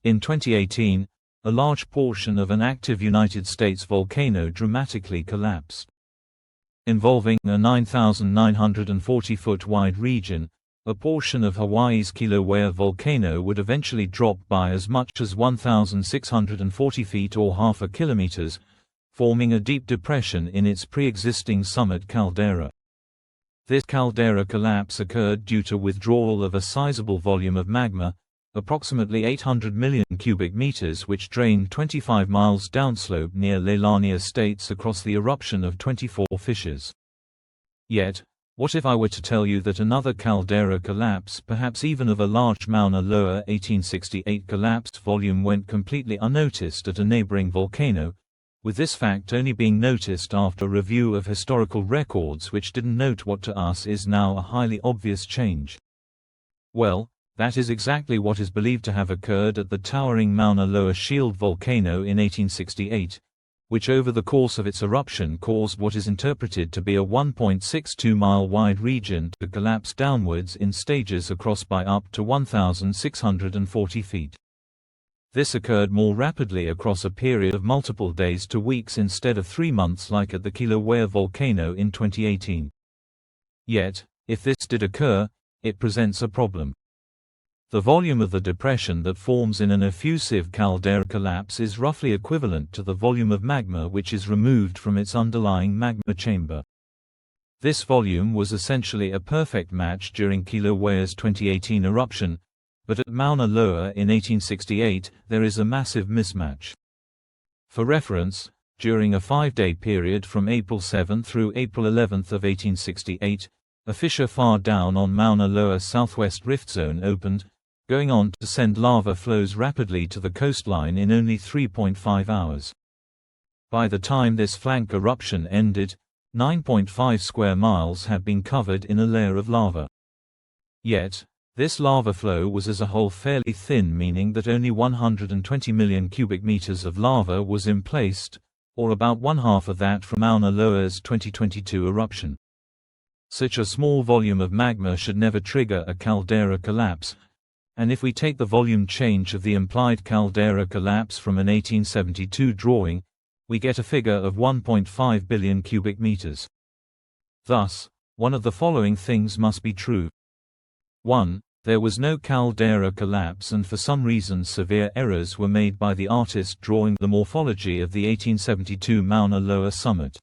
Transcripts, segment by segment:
In 2018, a large portion of an active United States volcano dramatically collapsed. Involving a 9,940-foot wide region, a portion of Hawaii's Kilauea volcano would eventually drop by as much as 1,640 feet or half a kilometers, forming a deep depression in its pre-existing summit caldera. This caldera collapse occurred due to withdrawal of a sizable volume of magma, approximately 800 million cubic meters, which drained 25 miles downslope near Leilani Estates across the eruption of 24 fissures. Yet, what if I were to tell you that another caldera collapse, perhaps even of a large Mauna Loa 1868 collapsed volume, went completely unnoticed at a neighboring volcano, with this fact only being noticed after a review of historical records which didn't note what to us is now a highly obvious change? Well, that is exactly what is believed to have occurred at the towering Mauna Loa shield volcano in 1868, which over the course of its eruption caused what is interpreted to be a 1.62-mile wide region to collapse downwards in stages across by up to 1,640 feet. This occurred more rapidly across a period of multiple days to weeks instead of 3 months like at the Kilauea volcano in 2018. Yet, if this did occur, it presents a problem. The volume of the depression that forms in an effusive caldera collapse is roughly equivalent to the volume of magma which is removed from its underlying magma chamber. This volume was essentially a perfect match during Kilauea's 2018 eruption, but at Mauna Loa in 1868 there is a massive mismatch. For reference, during a 5-day period from April 7 through April 11 of 1868, a fissure far down on Mauna Loa's southwest rift zone opened, going on to send lava flows rapidly to the coastline in only 3.5 hours. By the time this flank eruption ended, 9.5 square miles had been covered in a layer of lava. Yet, this lava flow was as a whole fairly thin, meaning that only 120 million cubic meters of lava was emplaced, or about one-half of that from Mauna Loa's 2022 eruption. Such a small volume of magma should never trigger a caldera collapse, and if we take the volume change of the implied caldera collapse from an 1872 drawing, we get a figure of 1.5 billion cubic meters. Thus, one of the following things must be true. 1. There was no caldera collapse, and for some reason severe errors were made by the artist drawing the morphology of the 1872 Mauna Loa summit.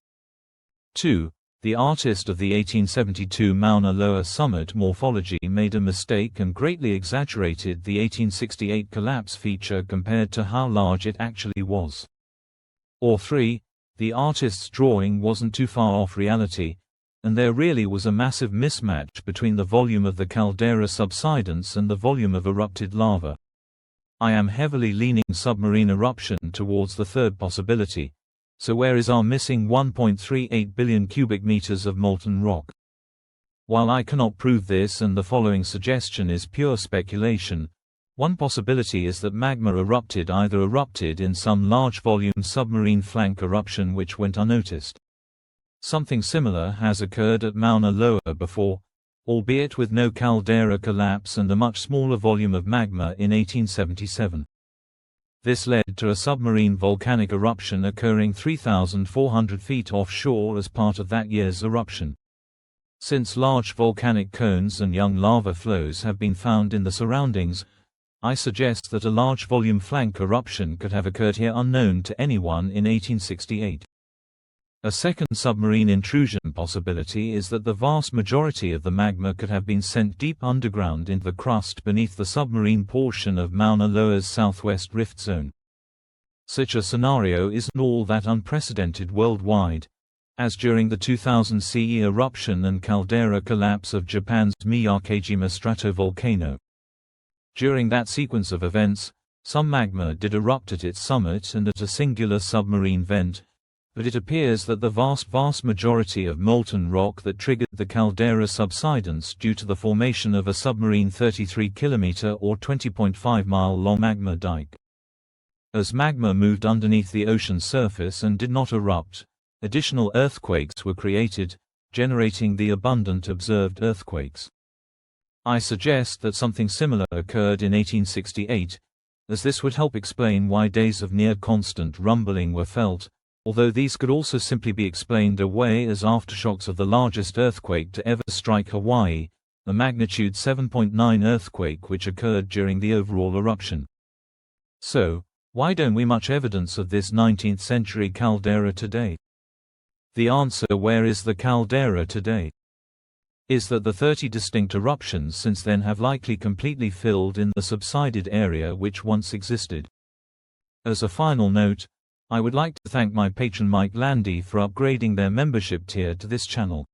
2. The artist of the 1872 Mauna Loa summit morphology made a mistake and greatly exaggerated the 1868 collapse feature compared to how large it actually was. Or 3. The artist's drawing wasn't too far off reality, and there really was a massive mismatch between the volume of the caldera subsidence and the volume of erupted lava. I am heavily leaning submarine eruption towards the third possibility. So where is our missing 1.38 billion cubic meters of molten rock? While I cannot prove this and the following suggestion is pure speculation, one possibility is that magma either erupted in some large volume submarine flank eruption which went unnoticed. Something similar has occurred at Mauna Loa before, albeit with no caldera collapse and a much smaller volume of magma in 1877. This led to a submarine volcanic eruption occurring 3,400 feet offshore as part of that year's eruption. Since large volcanic cones and young lava flows have been found in the surroundings, I suggest that a large volume flank eruption could have occurred here unknown to anyone in 1868. A second submarine intrusion possibility is that the vast majority of the magma could have been sent deep underground into the crust beneath the submarine portion of Mauna Loa's southwest rift zone. Such a scenario isn't all that unprecedented worldwide, as during the 2000 CE eruption and caldera collapse of Japan's Miyakejima stratovolcano. During that sequence of events, some magma did erupt at its summit and at a singular submarine vent, but it appears that the vast majority of molten rock that triggered the caldera subsidence due to the formation of a submarine 33-kilometer or 20.5-mile long magma dike. As magma moved underneath the ocean surface and did not erupt, additional earthquakes were created, generating the abundant observed earthquakes. I suggest that something similar occurred in 1868, as this would help explain why days of near-constant rumbling were felt, although these could also simply be explained away as aftershocks of the largest earthquake to ever strike Hawaii, a magnitude 7.9 earthquake which occurred during the overall eruption. So, why don't we much evidence of this 19th-century caldera today? The answer, where is the caldera today, is that the 30 distinct eruptions since then have likely completely filled in the subsided area which once existed. As a final note, I would like to thank my patron Mike Landy for upgrading their membership tier to this channel.